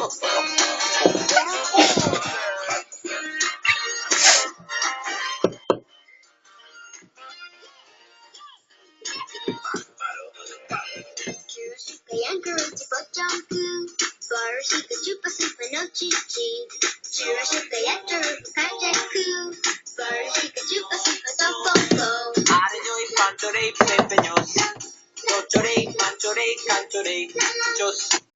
Yang keruci baru si kecupa si penocici. Cura suka yang terkajaku, baru si kecupa si petokoko. Areño y pancho de pepeños, chocho de mancho de cancho de chos.